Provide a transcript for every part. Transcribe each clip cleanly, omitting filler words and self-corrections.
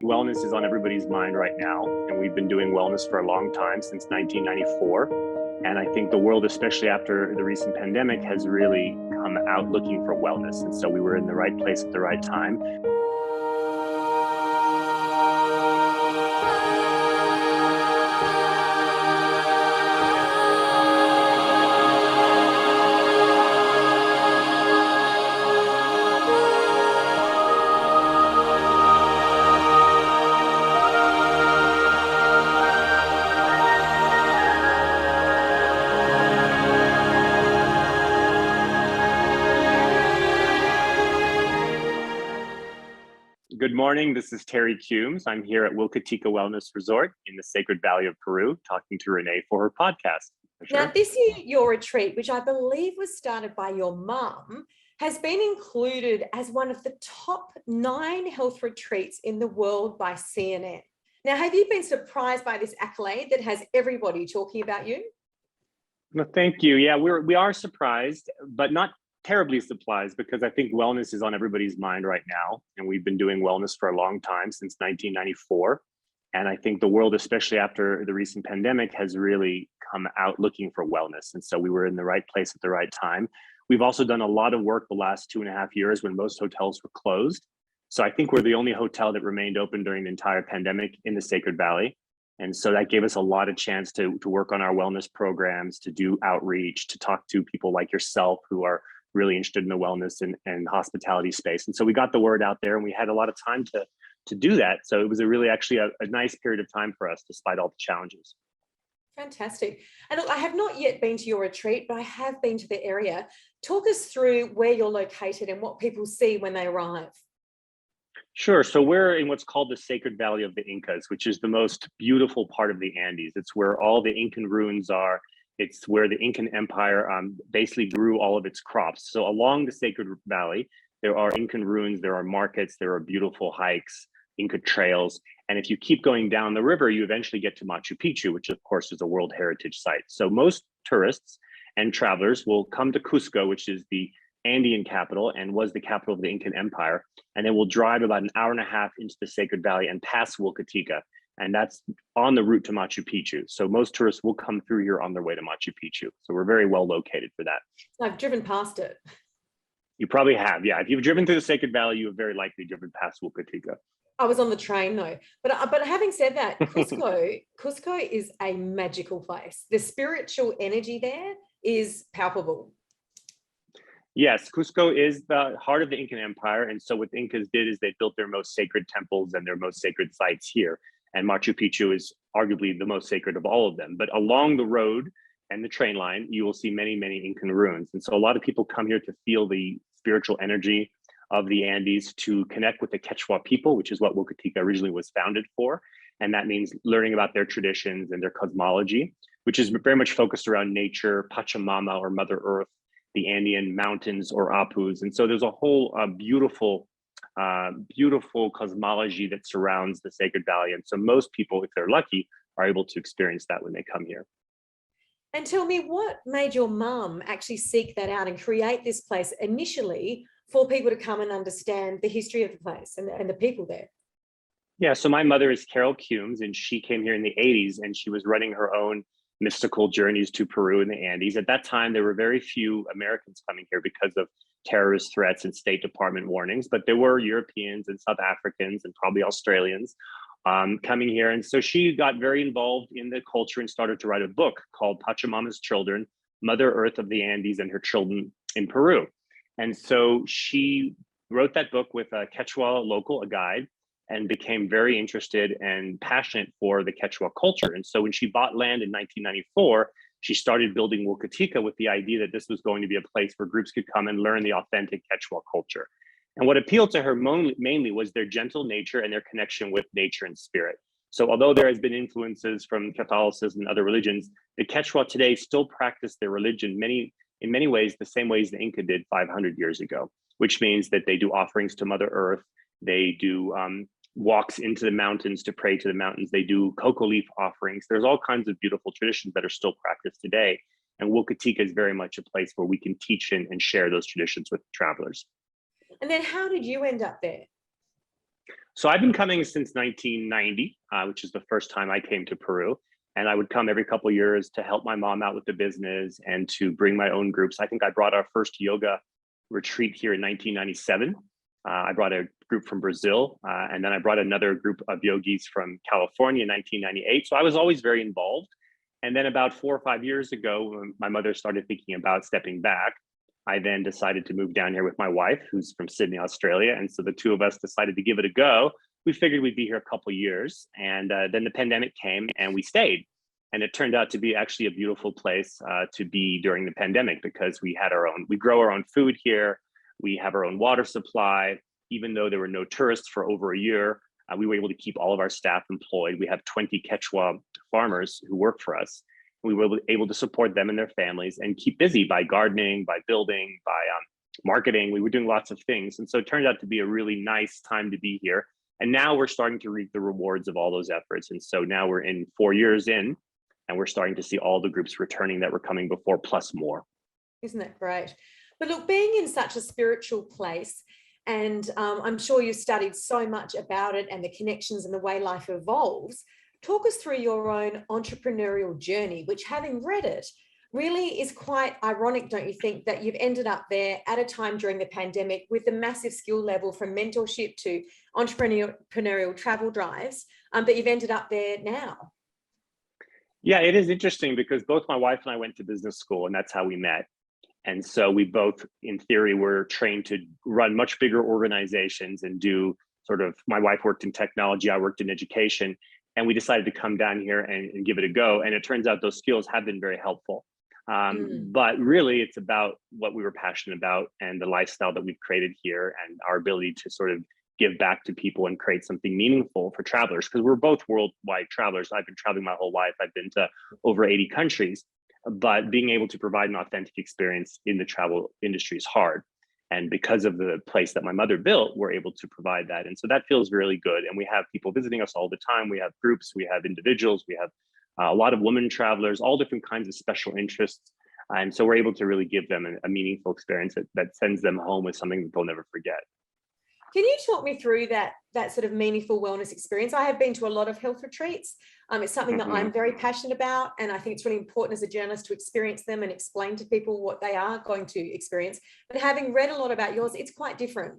Wellness is on everybody's mind right now, and we've been doing wellness for a long time, since 1994. And I think the world, especially after the recent pandemic, has really come out looking for wellness. And so we were in the right place at the right time. Good morning, this is Terry Cumes. I'm here at Wilka T'ilka Wellness Resort in the Sacred Valley of Peru, talking to Renae for her podcast. Sure. Now, this year, your retreat, which I believe was started by your mum, has been included as one of the top 9 health retreats in the world by CNN. Now, have you been surprised by this accolade that has everybody talking about you? Well, thank you. Yeah, we are surprised, but not terribly surprised, because I think wellness is on everybody's mind right now. And we've been doing wellness for a long time, since 1994. And I think the world, especially after the recent pandemic, has really come out looking for wellness. And so we were in the right place at the right time. We've also done a lot of work the last 2.5 years when most hotels were closed. So I think we're the only hotel that remained open during the entire pandemic in the Sacred Valley. And so that gave us a lot of chance to work on our wellness programs, to do outreach, to talk to people like yourself who are really interested in the wellness and hospitality space. And so we got the word out there, and we had a lot of time to do that. So it was actually a nice period of time for us, despite all the challenges. Fantastic. And look, I have not yet been to your retreat, but I have been to the area. Talk us through where you're located and what people see when they arrive. Sure. So we're in what's called the Sacred Valley of the Incas, which is the most beautiful part of the Andes. It's where all the Incan ruins are. It's where the Incan Empire basically grew all of its crops. So along the Sacred Valley, there are Incan ruins, there are markets, there are beautiful hikes, Inca trails. And if you keep going down the river, you eventually get to Machu Picchu, which of course is a World Heritage Site. So most tourists and travelers will come to Cusco, which is the Andean capital and was the capital of the Incan Empire. And then we'll drive about an hour and a half into the Sacred Valley and pass Wilka T'ilka. And that's on the route to Machu Picchu. So most tourists will come through here on their way to Machu Picchu. So we're very well located for that. I've driven past it. You probably have, yeah. If you've driven through the Sacred Valley, you have very likely driven past Wilka T'ilka. I was on the train though. But having said that, Cusco is a magical place. The spiritual energy there is palpable. Yes, Cusco is the heart of the Incan Empire. And so what the Incas did is they built their most sacred temples and their most sacred sites here. And Machu Picchu is arguably the most sacred of all of them. But along the road and the train line, you will see many, many Incan ruins. And so a lot of people come here to feel the spiritual energy of the Andes, to connect with the Quechua people, which is what Wilka T'ilka originally was founded for. And that means learning about their traditions and their cosmology, which is very much focused around nature, Pachamama or Mother Earth, the Andean mountains or Apus. And so there's a whole beautiful cosmology that surrounds the Sacred Valley. And so most people, if they're lucky, are able to experience that when they come here. And tell me, what made your mum actually seek that out and create this place initially for people to come and understand the history of the place and the people there? Yeah, so my mother is Carole Cumes, and she came here in the 80s, and she was running her own mystical journeys to Peru and the Andes. At that time, there were very few Americans coming here because of terrorist threats and State Department warnings, but there were Europeans and South Africans and probably Australians coming here. And so she got very involved in the culture and started to write a book called Pachamama's Children, Mother Earth of the Andes and Her Children in Peru. And so she wrote that book with a Quechua local, a guide, and became very interested and passionate for the Quechua culture. And so when she bought land in 1994, she started building Wilka T'ilka with the idea that this was going to be a place where groups could come and learn the authentic Quechua culture. And what appealed to her mainly was their gentle nature and their connection with nature and spirit. So although there has been influences from Catholicism and other religions, the Quechua today still practice their religion in many ways the same ways the Inca did 500 years ago, which means that they do offerings to Mother Earth. They do walks into the mountains to pray to the mountains. They do cocoa leaf offerings. There's all kinds of beautiful traditions that are still practiced today. And Wilka T'ilka is very much a place where we can teach and share those traditions with travelers. And then how did you end up there? So I've been coming since 1990, which is the first time I came to Peru. And I would come every couple of years to help my mom out with the business and to bring my own groups. I think I brought our first yoga retreat here in 1997. I brought a group from Brazil, and then I brought another group of yogis from California in 1998. So I was always very involved. And then about 4 or 5 years ago, when my mother started thinking about stepping back, I then decided to move down here with my wife, who's from Sydney, Australia. And so the two of us decided to give it a go. We figured we'd be here a couple of years. And then the pandemic came and we stayed. And it turned out to be actually a beautiful place to be during the pandemic, because we grow our own food here. We have our own water supply. Even though there were no tourists for over a year, we were able to keep all of our staff employed. We have 20 Quechua farmers who work for us. We were able to support them and their families and keep busy by gardening, by building, by marketing. We were doing lots of things. And so it turned out to be a really nice time to be here. And now we're starting to reap the rewards of all those efforts. And so now we're in 4 years in, and we're starting to see all the groups returning that were coming before, plus more. Isn't that great? But look, being in such a spiritual place, and I'm sure you studied so much about it and the connections and the way life evolves. Talk us through your own entrepreneurial journey, which, having read it, really is quite ironic, don't you think, that you've ended up there at a time during the pandemic with a massive skill level from mentorship to entrepreneurial travel drives, that you've ended up there now? Yeah, it is interesting because both my wife and I went to business school, and that's how we met. And so we both, in theory, were trained to run much bigger organizations and do sort of, my wife worked in technology, I worked in education, and we decided to come down here and give it a go. And it turns out those skills have been very helpful. But really, it's about what we were passionate about and the lifestyle that we've created here and our ability to sort of give back to people and create something meaningful for travelers, because we're both worldwide travelers. I've been traveling my whole life. I've been to over 80 countries, but being able to provide an authentic experience in the travel industry is hard. And because of the place that my mother built, we're able to provide that. And so that feels really good. And we have people visiting us all the time. We have groups, we have individuals, we have a lot of women travelers, all different kinds of special interests. And so we're able to really give them a meaningful experience that sends them home with something that they'll never forget. Can you talk me through that sort of meaningful wellness experience? I have been to a lot of health retreats. It's something that I'm very passionate about, and I think it's really important as a journalist to experience them and explain to people what they are going to experience. But having read a lot about yours, it's quite different.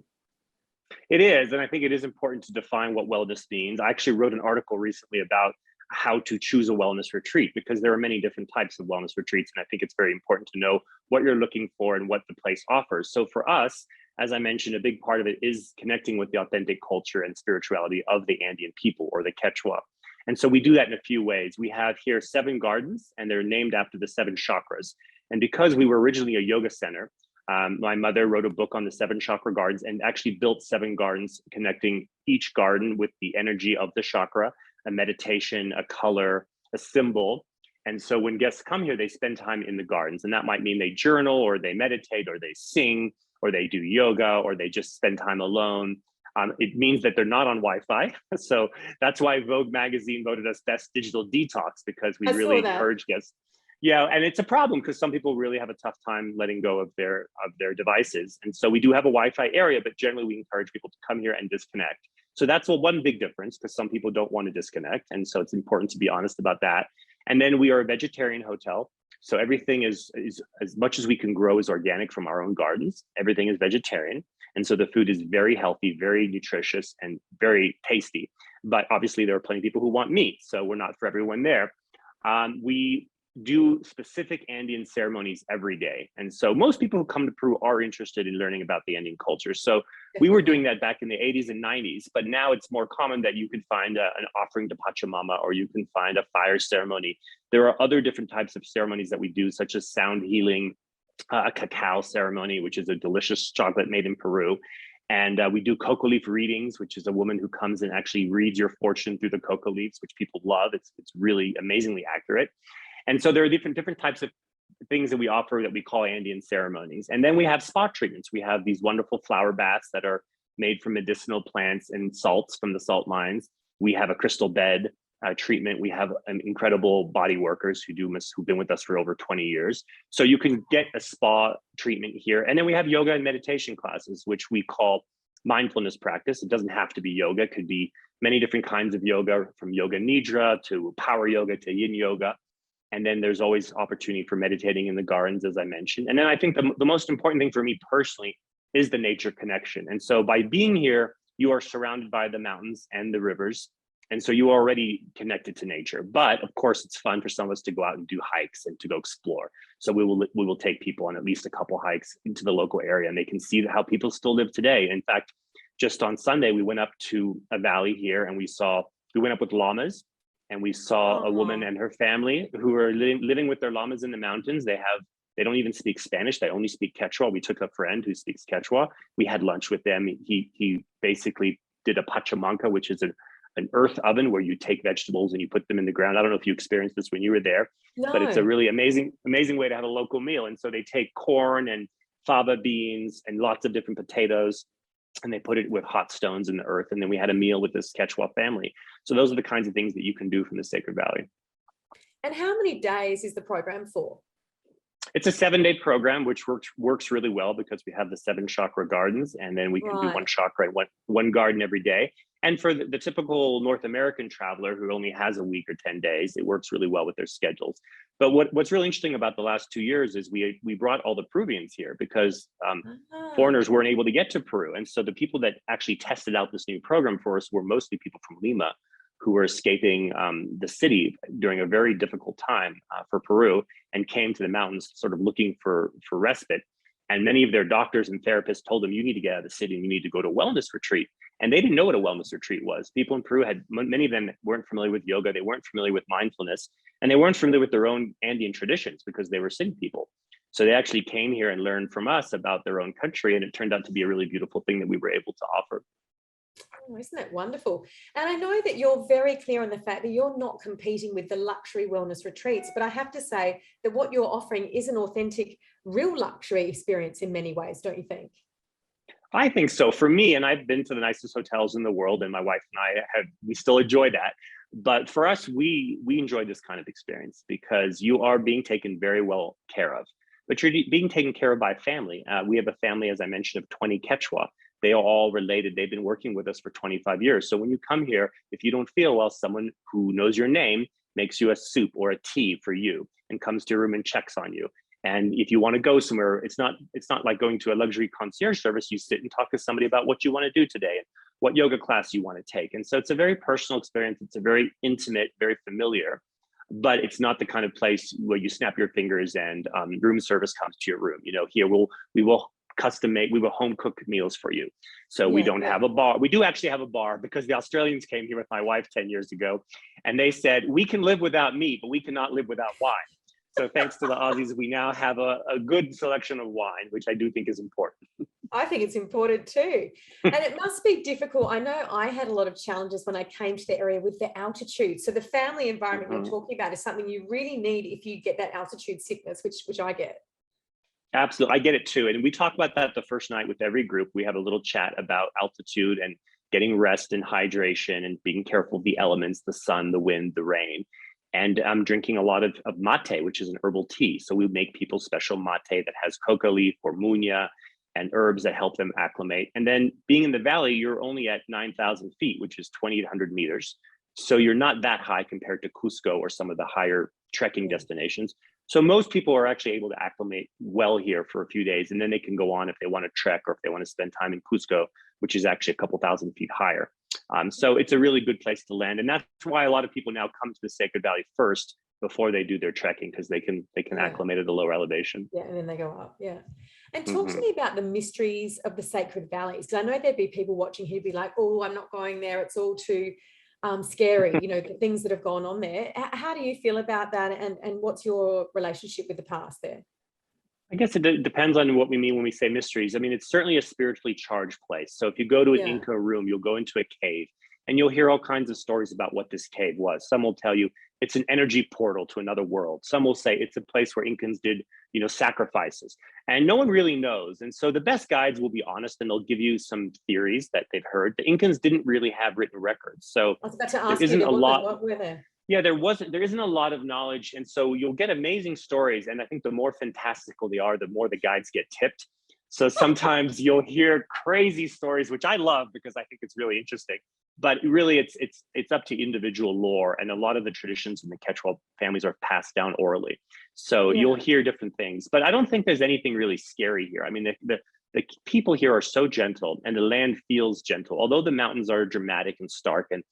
It is, and I think it is important to define what wellness means. I actually wrote an article recently about how to choose a wellness retreat, because there are many different types of wellness retreats, and I think it's very important to know what you're looking for and what the place offers. So for us, as I mentioned, a big part of it is connecting with the authentic culture and spirituality of the Andean people, or the Quechua. And so we do that in a few ways. We have here 7 gardens, and they're named after the 7 chakras. And because we were originally a yoga center, my mother wrote a book on the 7 chakra gardens and actually built 7 gardens, connecting each garden with the energy of the chakra, a meditation, a color, a symbol. And so when guests come here, they spend time in the gardens, and that might mean they journal, or they meditate, or they sing, or they do yoga, or they just spend time alone. It means that they're not on Wi-Fi. So that's why Vogue magazine voted us best digital detox, because we really encourage guests. Yeah, and it's a problem because some people really have a tough time letting go of their devices. And so we do have a Wi-Fi area, but generally we encourage people to come here and disconnect. So that's one big difference, because some people don't want to disconnect. And so it's important to be honest about that. And then we are a vegetarian hotel. So everything is as much as we can grow is organic from our own gardens. Everything is vegetarian. And so the food is very healthy, very nutritious, and very tasty. But obviously there are plenty of people who want meat, so we're not for everyone there. We do specific Andean ceremonies every day. And so most people who come to Peru are interested in learning about the Andean culture. So we were doing that back in the 80s and 90s, but now it's more common that you can find an offering to Pachamama, or you can find a fire ceremony. There are other different types of ceremonies that we do, such as sound healing, a cacao ceremony, which is a delicious chocolate made in Peru. And we do cocoa leaf readings, which is a woman who comes and actually reads your fortune through the cocoa leaves, which people love. It's really amazingly accurate. And so there are different types of things that we offer that we call Andean ceremonies. And then we have spa treatments. We have these wonderful flower baths that are made from medicinal plants and salts from the salt mines. We have a crystal bed treatment. We have incredible body workers who've been with us for over 20 years. So you can get a spa treatment here. And then we have yoga and meditation classes, which we call mindfulness practice. It doesn't have to be yoga. It could be many different kinds of yoga, from yoga nidra to power yoga to yin yoga. And then there's always opportunity for meditating in the gardens, as I mentioned. And then I think the most important thing for me personally is the nature connection. And so by being here, you are surrounded by the mountains and the rivers. And so you are already connected to nature. But of course, it's fun for some of us to go out and do hikes and to go explore. So we will take people on at least a couple hikes into the local area, and they can see how people still live today. In fact, just on Sunday, we went up to a valley here, and we went up with llamas, and we saw a woman and her family who are living with their llamas in the mountains. They don't even speak Spanish. They only speak Quechua. We took a friend who speaks Quechua. We had lunch with them. He basically did a pachamanca, which is an earth oven where you take vegetables and you put them in the ground. I don't know if you experienced this when you were there, but it's a really amazing way to have a local meal. And so they take corn and fava beans and lots of different potatoes, and they put it with hot stones in the earth. And then we had a meal with this Quechua family. So those are the kinds of things that you can do from the Sacred Valley. And how many days is the program for? It's a 7-day program, which works really well because we have the 7 chakra gardens, and then we can do one chakra and one garden every day. And for the typical North American traveler who only has a week or 10 days, it works really well with their schedules. But what's really interesting about the last 2 years is we brought all the Peruvians here because foreigners weren't able to get to Peru. And so the people that actually tested out this new program for us were mostly people from Lima, who were escaping the city during a very difficult time for Peru, and came to the mountains sort of looking for respite. And many of their doctors and therapists told them, you need to get out of the city and you need to go to a wellness retreat. And they didn't know what a wellness retreat was. People in Peru many of them weren't familiar with yoga. They weren't familiar with mindfulness, and they weren't familiar with their own Andean traditions because they were city people. So they actually came here and learned from us about their own country. And it turned out to be a really beautiful thing that we were able to offer. Oh, isn't that wonderful? And I know that you're very clear on the fact that you're not competing with the luxury wellness retreats, but I have to say that what you're offering is an authentic, real luxury experience in many ways, don't you think? I think so. For me, and I've been to the nicest hotels in the world, and my wife and we still enjoy that. But for us, we enjoy this kind of experience because you are being taken very well care of, but you're being taken care of by family. We have a family, as I mentioned, of 20 Quechua. They are all related. They've been working with us for 25 years. So when you come here, if you don't feel well, someone who knows your name makes you a soup or a tea for you and comes to your room and checks on you. And if you want to go somewhere, it's not like going to a luxury concierge service. You sit and talk to somebody about what you want to do today and what yoga class you want to take. And so it's a very personal experience. It's a very intimate, very familiar, but it's not the kind of place where you snap your fingers and room service comes to your room. You know, here we will custom make, we will home cook meals for you. So we don't have a bar. We do actually have a bar because the Australians came here with my wife 10 years ago, and they said, we can live without meat, but we cannot live without wine. So thanks to the Aussies, we now have a good selection of wine, which I do think is important. I think it's important too. And it must be difficult. I know I had a lot of challenges when I came to the area with the altitude. So the family environment you're talking about is something you really need if you get that altitude sickness, which I get. Absolutely. I get it too. And we talk about that the first night with every group. We have a little chat about altitude and getting rest and hydration and being careful of the elements, the sun, the wind, the rain. And I'm drinking a lot of mate, which is an herbal tea. So we make people special mate that has coca leaf or muña and herbs that help them acclimate. And then being in the valley, you're only at 9,000 feet, which is 2,800 meters. So you're not that high compared to Cusco or some of the higher trekking destinations. So most people are actually able to acclimate well here for a few days, and then they can go on if they want to trek or if they want to spend time in Cusco, which is actually a couple thousand feet higher. So it's a really good place to land. And that's why a lot of people now come to the Sacred Valley first before they do their trekking, because they can acclimate at a lower elevation. Yeah, and then they go up. Yeah. And talk to me about the mysteries of the Sacred Valleys, because I know there'd be people watching who'd be like, oh, I'm not going there. It's all too scary, you know, the things that have gone on there. How do you feel about that? And what's your relationship with the past there? I guess it depends on what we mean when we say mysteries. I mean, it's certainly a spiritually charged place. So if you go to an Inca room, you'll go into a cave and you'll hear all kinds of stories about what this cave was. Some will tell you it's an energy portal to another world. Some will say it's a place where Incans did, you know, sacrifices, and no one really knows. And so the best guides will be honest and they'll give you some theories that they've heard. The Incans didn't really have written records. So I was about to ask there isn't you, a lot. what were there? Yeah, there isn't a lot of knowledge. And so you'll get amazing stories. And I think the more fantastical they are, the more the guides get tipped. So sometimes you'll hear crazy stories, which I love because I think it's really interesting. But really, it's up to individual lore, and a lot of the traditions in the Quechua families are passed down orally. So Yeah. you'll hear different things, but I don't think there's anything really scary here. I mean, the people here are so gentle, and the land feels gentle. Although the mountains are dramatic and stark, and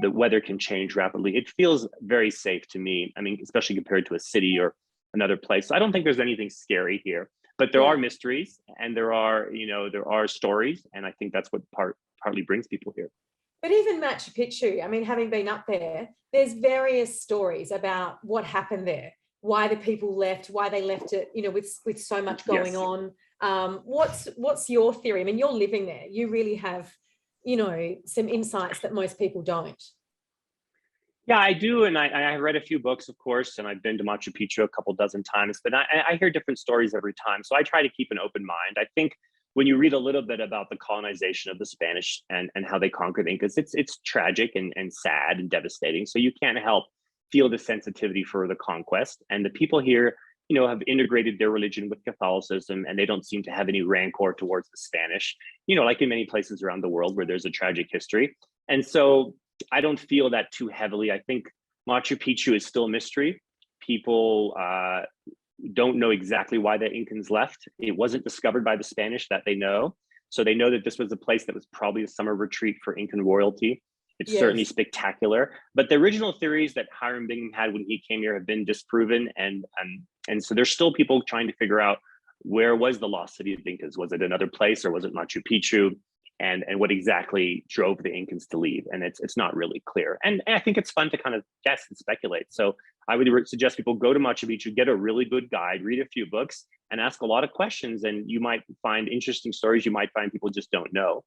the weather can change rapidly, it feels very safe to me. I mean, especially compared to a city or another place. So I don't think there's anything scary here, but there are mysteries, and there are stories, and I think that's what partly brings people here. But even Machu Picchu, I mean, having been up there, there's various stories about what happened there, why the people left, why they left it, with so much going on. What's your theory? I mean, you're living there. You really have, some insights that most people don't. Yeah, I do. And I read a few books, of course, and I've been to Machu Picchu a couple dozen times, but I hear different stories every time. So I try to keep an open mind. I think when you read a little bit about the colonization of the Spanish and how they conquered the Incas, it's tragic and sad and devastating. So you can't help feel the sensitivity for the conquest. And the people here, have integrated their religion with Catholicism, and they don't seem to have any rancor towards the Spanish, like in many places around the world where there's a tragic history. And so I don't feel that too heavily. I think Machu Picchu is still a mystery. People don't know exactly why the Incans left. It wasn't discovered by the Spanish that they know. So they know that this was a place that was probably a summer retreat for Incan royalty. It's certainly spectacular. But the original theories that Hiram Bingham had when he came here have been disproven. And so there's still people trying to figure out, where was the lost city of Incas? Was it another place, or was it Machu Picchu? And what exactly drove the Incans to leave? And it's not really clear. And I think it's fun to kind of guess and speculate. So I would suggest people go to Machu Picchu, get a really good guide, read a few books, and ask a lot of questions. And you might find interesting stories. You might find people just don't know.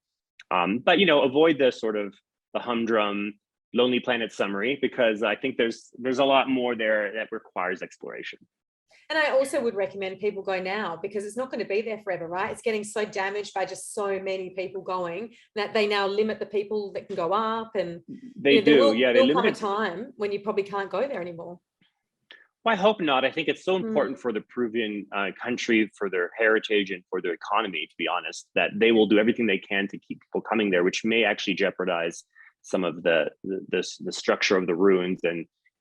But avoid the sort of the humdrum Lonely Planet summary, because I think there's a lot more there that requires exploration. And I also would recommend people go now, because it's not going to be there forever, right? It's getting so damaged by just so many people going that they now limit the people that can go up. And they do. There will come a time when you probably can't go there anymore. Well, I hope not. I think it's so important for the Peruvian country, for their heritage and for their economy, to be honest, that they will do everything they can to keep people coming there, which may actually jeopardize some of the structure of the ruins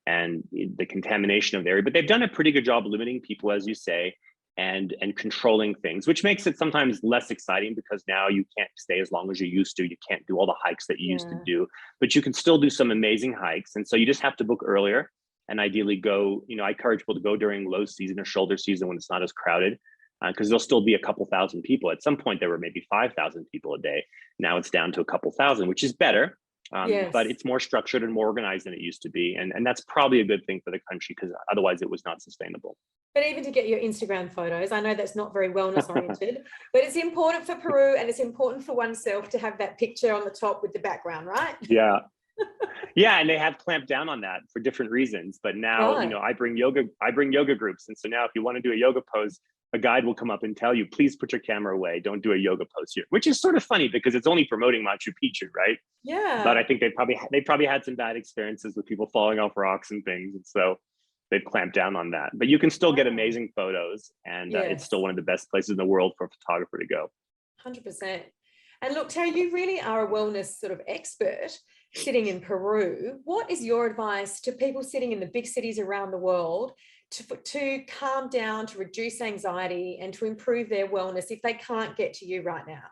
and the contamination of the area. But they've done a pretty good job limiting people, as you say, and controlling things, which makes it sometimes less exciting, because now you can't stay as long as you used to. You can't do all the hikes that you used to do, but you can still do some amazing hikes. And so you just have to book earlier, and ideally go, I encourage people to go during low season or shoulder season when it's not as crowded, because there'll still be a couple thousand people. At some point, there were maybe 5,000 people a day. Now it's down to a couple thousand, which is better. But it's more structured and more organized than it used to be. And that's probably a good thing for the country, because otherwise it was not sustainable. But even to get your Instagram photos, I know that's not very wellness oriented, but it's important for Peru, and it's important for oneself to have that picture on the top with the background, right? Yeah. Yeah, and they have clamped down on that for different reasons. But now, I bring yoga groups. And so now if you want to do a yoga pose, a guide will come up and tell you, please put your camera away. Don't do a yoga pose here, which is sort of funny because it's only promoting Machu Picchu, right? Yeah. But I think they probably had some bad experiences with people falling off rocks and things. And so they've clamped down on that. But you can still get amazing photos, and it's still one of the best places in the world for a photographer to go. 100%. And look, Terry, you really are a wellness sort of expert sitting in Peru. What is your advice to people sitting in the big cities around the world to calm down, to reduce anxiety, and to improve their wellness if they can't get to you right now?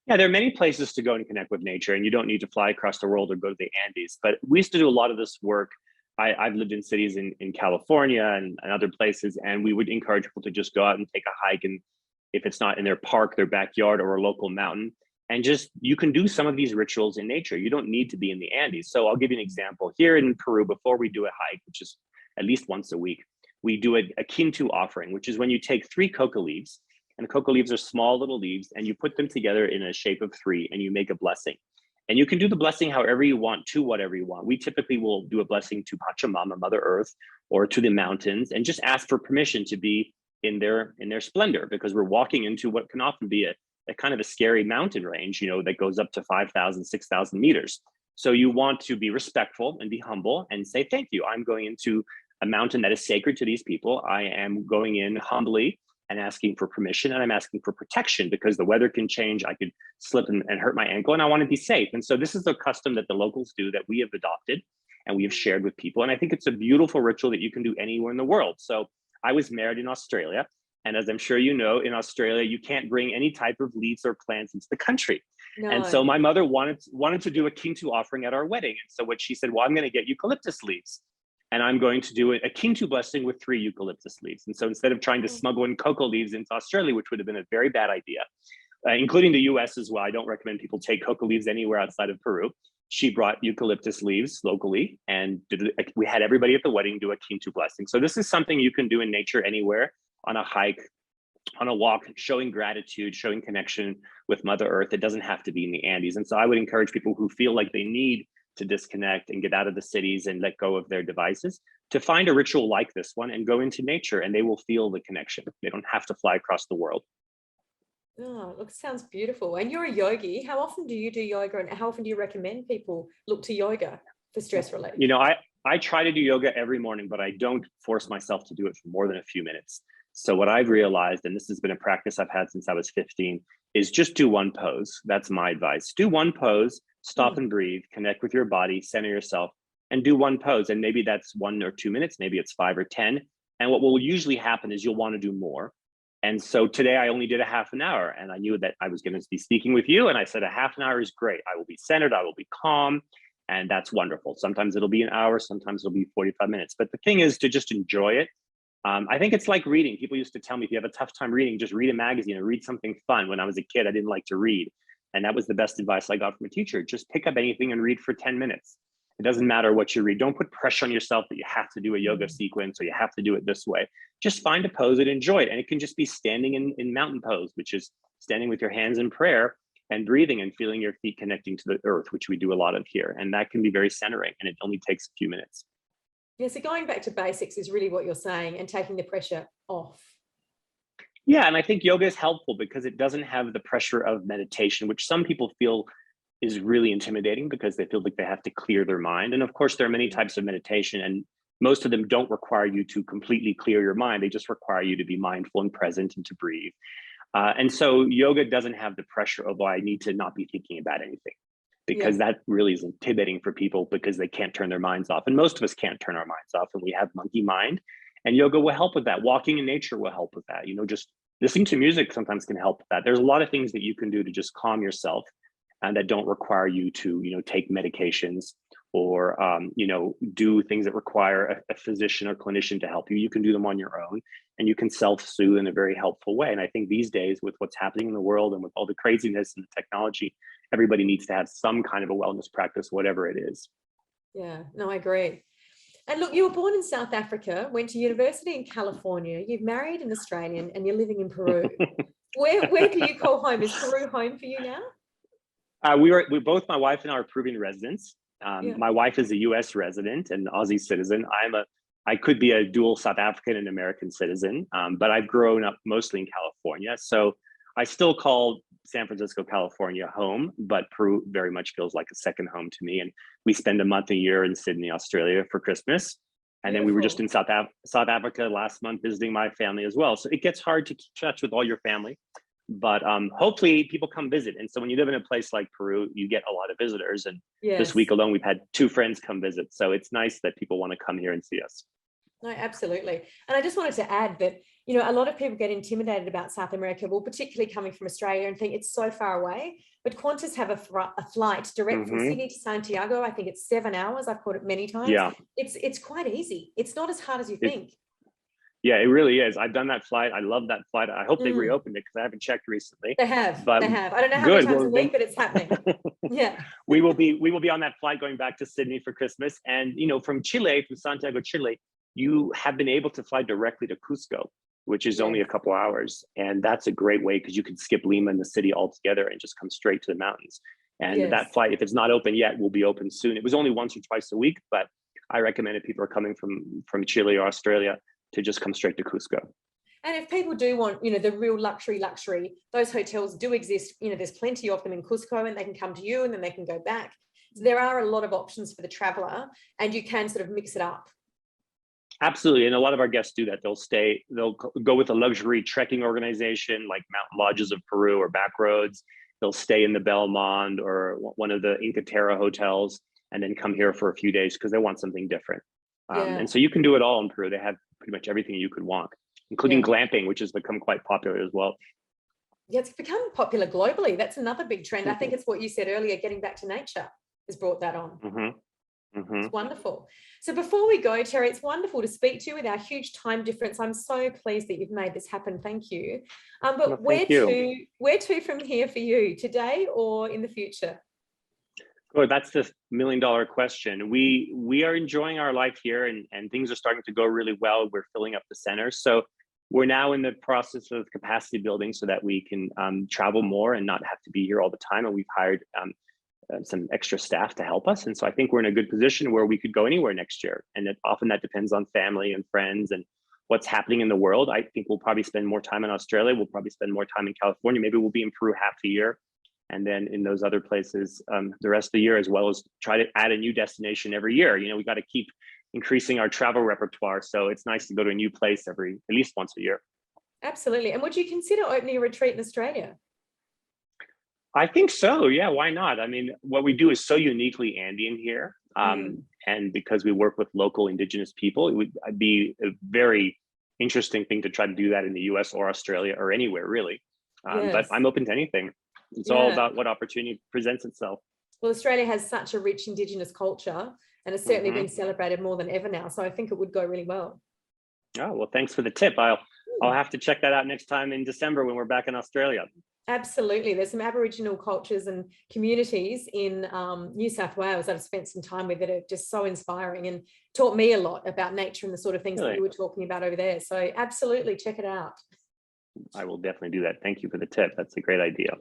Yeah, there are many places to go and connect with nature, and you don't need to fly across the world or go to the Andes. But we used to do a lot of this work. I've lived in cities in California and other places, and we would encourage people to just go out and take a hike. And if it's not in their park, their backyard, or a local mountain, and you can do some of these rituals in nature. You don't need to be in the Andes. So I'll give you an example. Here in Peru, before we do a hike, which is at least once a week, we do a Quintu offering, which is when you take 3 coca leaves, and the coca leaves are small little leaves, and you put them together in a shape of 3, and you make a blessing. And you can do the blessing however you want, to whatever you want. We typically will do a blessing to Pachamama, Mother Earth, or to the mountains, and just ask for permission to be in their splendor, because we're walking into what can often be a kind of a scary mountain range, that goes up to 5,000, 6,000 meters. So you want to be respectful and be humble and say, thank you. I'm going into a mountain that is sacred to these people. I am going in humbly and asking for permission, and I'm asking for protection because the weather can change. I could slip and hurt my ankle, and I want to be safe. And so this is the custom that the locals do that we have adopted and we have shared with people. And I think it's a beautiful ritual that you can do anywhere in the world. So I was married in Australia. And as I'm sure you know, in Australia, you can't bring any type of leaves or plants into the country. No. And so my mother wanted to do a Kintu offering at our wedding. And so what she said, well, I'm going to get eucalyptus leaves. And I'm going to do a Kintu blessing with 3 eucalyptus leaves. And so instead of trying to smuggle in cocoa leaves into Australia, which would have been a very bad idea, including the US as well, I don't recommend people take cocoa leaves anywhere outside of Peru. She brought eucalyptus leaves locally, and we had everybody at the wedding do a Kintu blessing. So this is something you can do in nature anywhere, on a hike, on a walk, showing gratitude, showing connection with Mother Earth. It doesn't have to be in the Andes. And so I would encourage people who feel like they need to disconnect and get out of the cities and let go of their devices to find a ritual like this one and go into nature, and they will feel the connection. They don't have to fly across the world. Oh, look, sounds beautiful. And you're a yogi. How often do you do yoga, and how often do you recommend people look to yoga for stress relief? You know, I try to do yoga every morning, but I don't force myself to do it for more than a few minutes. So what I've realized, and this has been a practice I've had since I was 15, is just do one pose. That's my advice. Do one pose, stop and breathe, connect with your body, center yourself, and do one pose. And maybe that's 1 or 2 minutes, maybe it's 5 or 10. And what will usually happen is you'll want to do more. And so today I only did a half an hour, and I knew that I was going to be speaking with you. And I said, a half an hour is great. I will be centered, I will be calm, and that's wonderful. Sometimes it'll be an hour, sometimes it'll be 45 minutes. But the thing is to just enjoy it. I think it's like reading. People used to tell me, if you have a tough time reading, just read a magazine or read something fun. When I was a kid, I didn't like to read. And that was the best advice I got from a teacher. Just pick up anything and read for 10 minutes. It doesn't matter what you read. Don't put pressure on yourself that you have to do a yoga sequence or you have to do it this way. Just find a pose and enjoy it. And it can just be standing in mountain pose, which is standing with your hands in prayer and breathing and feeling your feet connecting to the earth, which we do a lot of here. And that can be very centering, and it only takes a few minutes. Yeah, so going back to basics is really what you're saying, and taking the pressure off. Yeah, and I think yoga is helpful because it doesn't have the pressure of meditation, which some people feel is really intimidating because they feel like they have to clear their mind. And of course, there are many types of meditation, and most of them don't require you to completely clear your mind. They just require you to be mindful and present and to breathe. And so yoga doesn't have the pressure of, oh, I need to not be thinking about anything, because that really is intimidating for people because they can't turn their minds off. And most of us can't turn our minds off, and we have monkey mind, and yoga will help with that. Walking in nature will help with that. You know, just listening to music sometimes can help with that. There's a lot of things that you can do to just calm yourself, and that don't require you to, you know, take medications or, you know, do things that require a physician or clinician to help you. You can do them on your own, and you can self-soothe in a very helpful way. And I think these days, with what's happening in the world and with all the craziness and the technology, everybody needs to have some kind of a wellness practice, whatever it is. Yeah, no, I agree. And look, you were born in South Africa, went to university in California, you've married an Australian, and you're living in Peru. Where do you call home? Is Peru home for you now? We both, my wife and I, are Peruvian residents. My wife is a US resident and Aussie citizen. I could be a dual South African and American citizen, but I've grown up mostly in California. So I still call San Francisco, California home, but Peru very much feels like a second home to me. And we spend a month a year in Sydney, Australia for Christmas. And then we were just in South Africa last month visiting my family as well. So it gets hard to keep touch with all your family, but hopefully people come visit. And so when you live in a place like Peru, you get a lot of visitors. And this week alone, we've had 2 friends come visit. So it's nice that people want to come here and see us. No, absolutely. And I just wanted to add that, you know, a lot of people get intimidated about South America, well, particularly coming from Australia, and think it's so far away. But Qantas have a flight direct from Sydney to Santiago. I think it's 7 hours. I've caught it many times. Yeah. It's quite easy. It's not as hard as you think. Yeah, it really is. I've done that flight. I love that flight. I hope they reopened it because I haven't checked recently. They have. But they have. I don't know how many times a week, but it's happening. Yeah. We will be on that flight going back to Sydney for Christmas. And, you know, from Santiago, Chile, you have been able to fly directly to Cusco, which is only a couple hours. And that's a great way because you can skip Lima and the city altogether and just come straight to the mountains. And that flight, if it's not open yet, will be open soon. It was only once or twice a week, but I recommend if people are coming from Chile or Australia to just come straight to Cusco. And if people do want, you know, the real luxury, those hotels do exist. You know, there's plenty of them in Cusco, and they can come to you and then they can go back. So there are a lot of options for the traveler, and you can sort of mix it up. Absolutely. And a lot of our guests do that. They'll go with a luxury trekking organization like Mountain Lodges of Peru or Backroads. They'll stay in the Belmond or one of the Inca Terra hotels and then come here for a few days because they want something different. And so you can do it all in Peru. They have pretty much everything you could want, including glamping, which has become quite popular as well. Yeah, it's become popular globally. That's another big trend. I think it's what you said earlier, getting back to nature has brought that on. It's wonderful. So before we go, Terry, it's wonderful to speak to you with our huge time difference. I'm so pleased that you've made this happen. Thank you. But where to from here for you, today or in the future? Good. That's the $1,000,000 question. We are enjoying our life here and things are starting to go really well. We're filling up the center. So we're now in the process of capacity building so that we can travel more and not have to be here all the time. And we've hired some extra staff to help us. And so I think we're in a good position where we could go anywhere next year. And often that depends on family and friends and what's happening in the world. I think we'll probably spend more time in Australia. We'll probably spend more time in California. Maybe we'll be in Peru half the year. And then in those other places the rest of the year, as well as try to add a new destination every year. You know, we got to keep increasing our travel repertoire. So it's nice to go to a new place at least once a year. Absolutely. And would you consider opening a retreat in Australia? I think so. Yeah, why not? I mean, what we do is so uniquely Andean here. And because we work with local indigenous people, it would be a very interesting thing to try to do that in the US or Australia or anywhere really. But I'm open to anything. It's all about what opportunity presents itself. Well, Australia has such a rich indigenous culture and it's certainly been celebrated more than ever now. So I think it would go really well. Oh, well, thanks for the tip. I'll have to check that out next time in December when we're back in Australia. Absolutely. There's some Aboriginal cultures and communities in New South Wales that I've spent some time with that are just so inspiring and taught me a lot about nature and the sort of things that you were talking about over there. So absolutely check it out. I will definitely do that. Thank you for the tip. That's a great idea.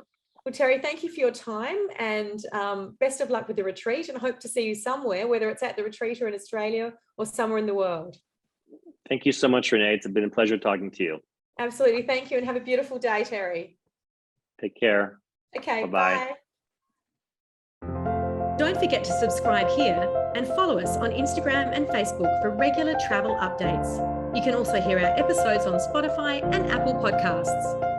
Well, Terry, thank you for your time and best of luck with the retreat and hope to see you somewhere, whether it's at the retreat or in Australia or somewhere in the world. Thank you so much, Renae. It's been a pleasure talking to you. Absolutely. Thank you and have a beautiful day, Terry. Take care. Okay, bye-bye. Bye. Don't forget to subscribe here and follow us on Instagram and Facebook for regular travel updates. You can also hear our episodes on Spotify and Apple Podcasts.